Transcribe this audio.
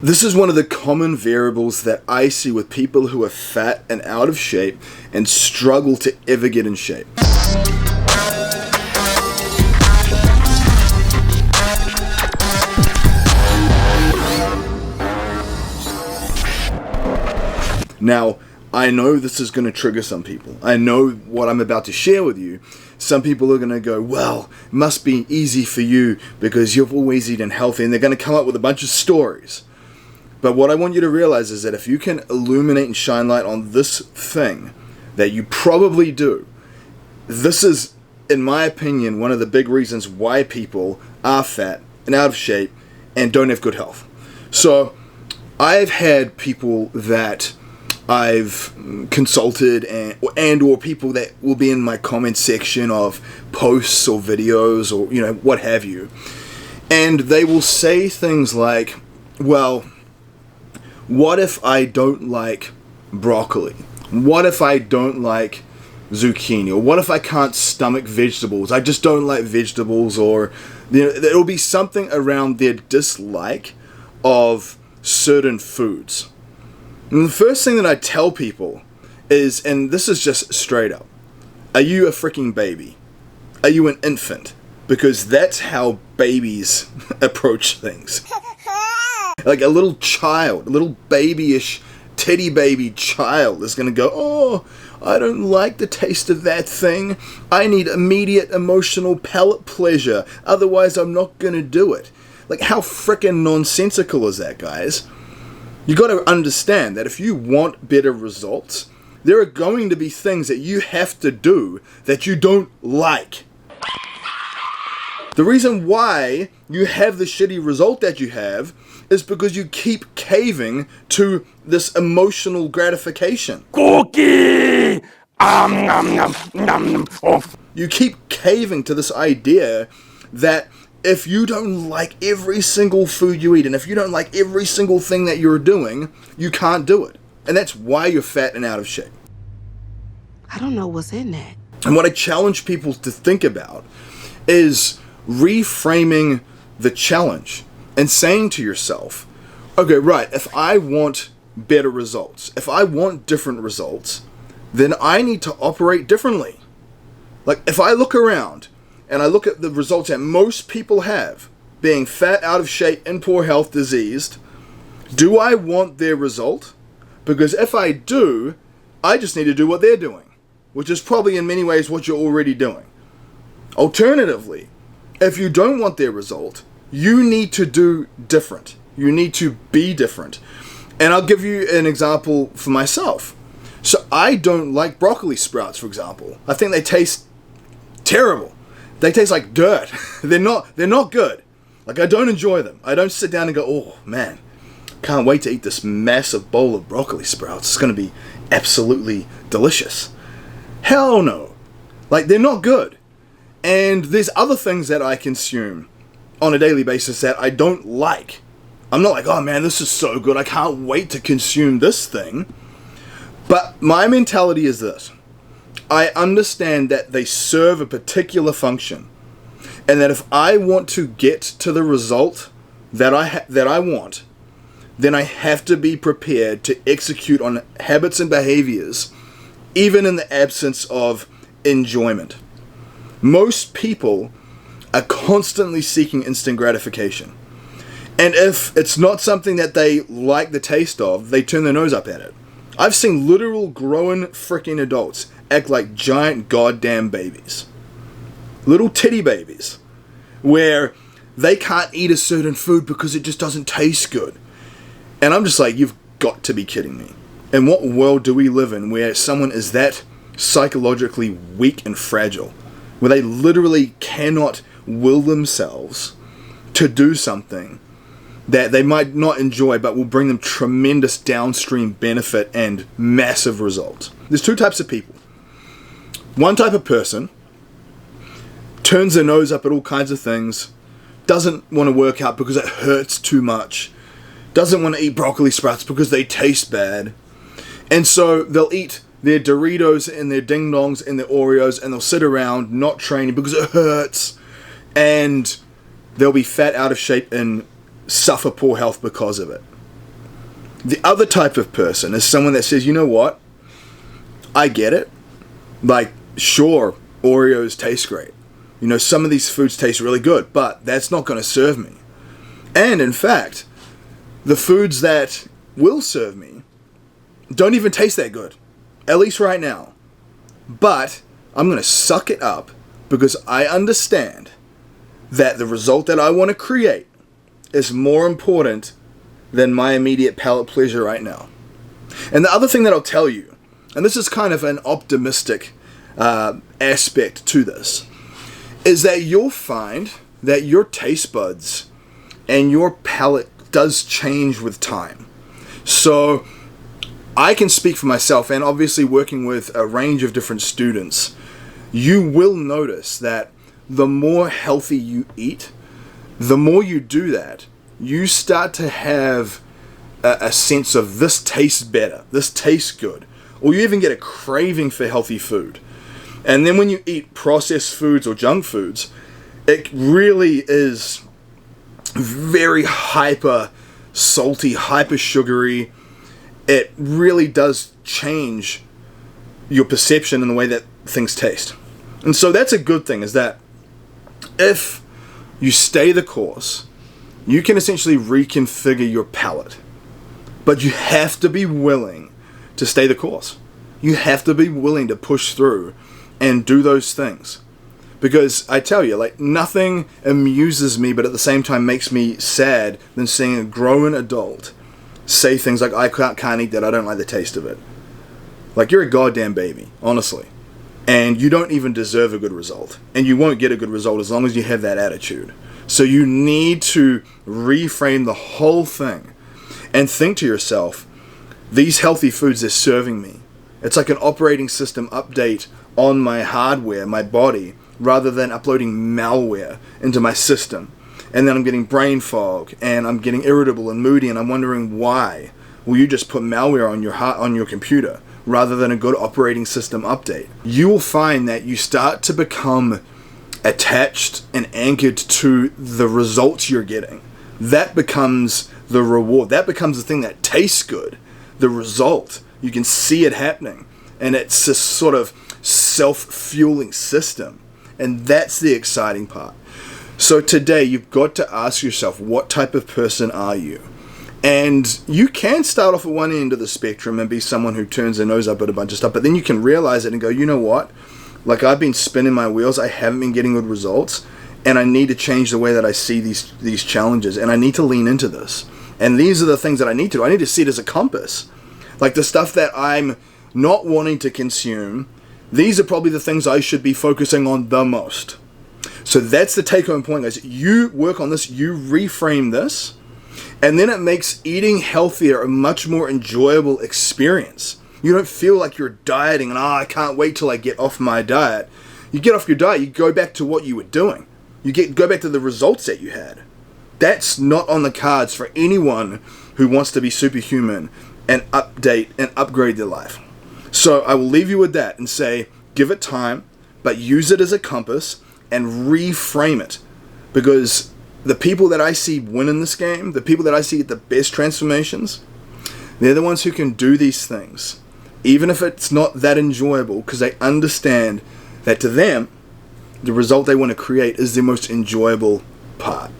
This is one of the common variables that I see with people who are fat and out of shape and struggle to ever get in shape. Now, I know this is going to trigger some people. I know what I'm about to share with you. Some people are going to go, well, it must be easy for you because you've always eaten healthy, and they're going to come up with a bunch of stories. But what I want you to realize is that if you can illuminate and shine light on this thing that you probably do, this is, in my opinion, one of the big reasons why people are fat and out of shape and don't have good health. So I've had people that I've consulted and or people that will be in my comment section of posts or videos or, you know, what have you. And they will say things like, well, what if I don't like broccoli? What if I don't like zucchini? Or what if I can't stomach vegetables? I just don't like vegetables. Or, you know, it'll be something around their dislike of certain foods. And the first thing that I tell people is, and this is just straight up, are you a freaking baby? Are you an infant? Because that's how babies approach things. Like a little child, a little babyish, teddy baby child is going to go, oh, I don't like the taste of that thing. I need immediate emotional palate pleasure. Otherwise, I'm not going to do it. Like, how frickin' nonsensical is that, guys? You got to understand that if you want better results, there are going to be things that you have to do that you don't like. The reason why you have the shitty result that you have is because you keep caving to this emotional gratification. Cookie! You keep caving to this idea that if you don't like every single food you eat, and if you don't like every single thing that you're doing, you can't do it. And that's why you're fat and out of shape. I don't know what's in that. And what I challenge people to think about is reframing the challenge and saying to yourself, okay, right, if I want better results, if I want different results, then I need to operate differently. Like, if I look around and I look at the results that most people have, being fat, out of shape, in poor health, diseased, do I want their result? Because if I do, I just need to do what they're doing, which is probably in many ways what you're already doing. Alternatively, if you don't want their result, you need to do different. You need to be different. And I'll give you an example for myself. So I don't like broccoli sprouts, for example. I think they taste terrible. They taste like dirt. They're not good. Like, I don't enjoy them. I don't sit down and go, oh man, can't wait to eat this massive bowl of broccoli sprouts. It's going to be absolutely delicious. Hell no. Like, they're not good. And there's other things that I consume on a daily basis that I don't like. I'm not like, oh man, this is so good, I can't wait to consume this thing. But my mentality is this. I understand that they serve a particular function, and that if I want to get to the result that I want, then I have to be prepared to execute on habits and behaviors, even in the absence of enjoyment. Most people are constantly seeking instant gratification. And if it's not something that they like the taste of, they turn their nose up at it. I've seen literal grown freaking adults act like giant goddamn babies. Little titty babies. Where they can't eat a certain food because it just doesn't taste good. And I'm just like, you've got to be kidding me. In what world do we live in where someone is that psychologically weak and fragile? Where they literally cannot will themselves to do something that they might not enjoy but will bring them tremendous downstream benefit and massive results. There's two types of people. One type of person turns their nose up at all kinds of things, doesn't want to work out because it hurts too much, doesn't want to eat broccoli sprouts because they taste bad, and so they'll eat their Doritos and their Ding Dongs and their Oreos, and they'll sit around not training because it hurts, and they'll be fat, out of shape, and suffer poor health because of it. The other type of person is someone that says, you know what? I get it. Like, sure, Oreos taste great. You know, some of these foods taste really good, but that's not going to serve me. And in fact, the foods that will serve me don't even taste that good, at least right now. But I'm going to suck it up because I understand that the result that I want to create is more important than my immediate palate pleasure right now. And the other thing that I'll tell you, and this is kind of an optimistic aspect to this, is that you'll find that your taste buds and your palate does change with time. So I can speak for myself, and obviously working with a range of different students, you will notice that the more healthy you eat, the more you do that, you start to have a sense of this tastes better, this tastes good, or you even get a craving for healthy food. And then when you eat processed foods or junk foods, it really is very hyper salty, hyper sugary. It really does change your perception in the way that things taste. And so that's a good thing, is that if you stay the course, you can essentially reconfigure your palate. But you have to be willing to stay the course. You have to be willing to push through and do those things. Because I tell you, like, nothing amuses me but at the same time makes me sad than seeing a grown adult say things like, I can't eat that, I don't like the taste of it. Like, you're a goddamn baby, honestly. And you don't even deserve a good result. And you won't get a good result as long as you have that attitude. So you need to reframe the whole thing and think to yourself, these healthy foods are serving me. It's like an operating system update on my hardware, my body, rather than uploading malware into my system. And then I'm getting brain fog, and I'm getting irritable and moody, and I'm wondering why. Well, you just put malware on your computer rather than a good operating system update. You will find that you start to become attached and anchored to the results you're getting. That becomes the reward. That becomes the thing that tastes good. The result. You can see it happening. And it's this sort of self-fueling system. And that's the exciting part. So today you've got to ask yourself, what type of person are you? And you can start off at one end of the spectrum and be someone who turns their nose up at a bunch of stuff, but then you can realize it and go, you know what? Like, I've been spinning my wheels, I haven't been getting good results, and I need to change the way that I see these challenges, and I need to lean into this. And these are the things that I need to do. I need to see it as a compass. Like, the stuff that I'm not wanting to consume, these are probably the things I should be focusing on the most. So that's the take-home point, guys. You work on this, you reframe this, and then it makes eating healthier a much more enjoyable experience. You don't feel like you're dieting and, I can't wait till I get off my diet. You get off your diet, you go back to what you were doing. Go back to the results that you had. That's not on the cards for anyone who wants to be superhuman and update and upgrade their life. So I will leave you with that and say, give it time, but use it as a compass and reframe it. Because the people that I see win in this game, the people that I see get the best transformations, they're the ones who can do these things, even if it's not that enjoyable, because they understand that to them, the result they want to create is the most enjoyable part.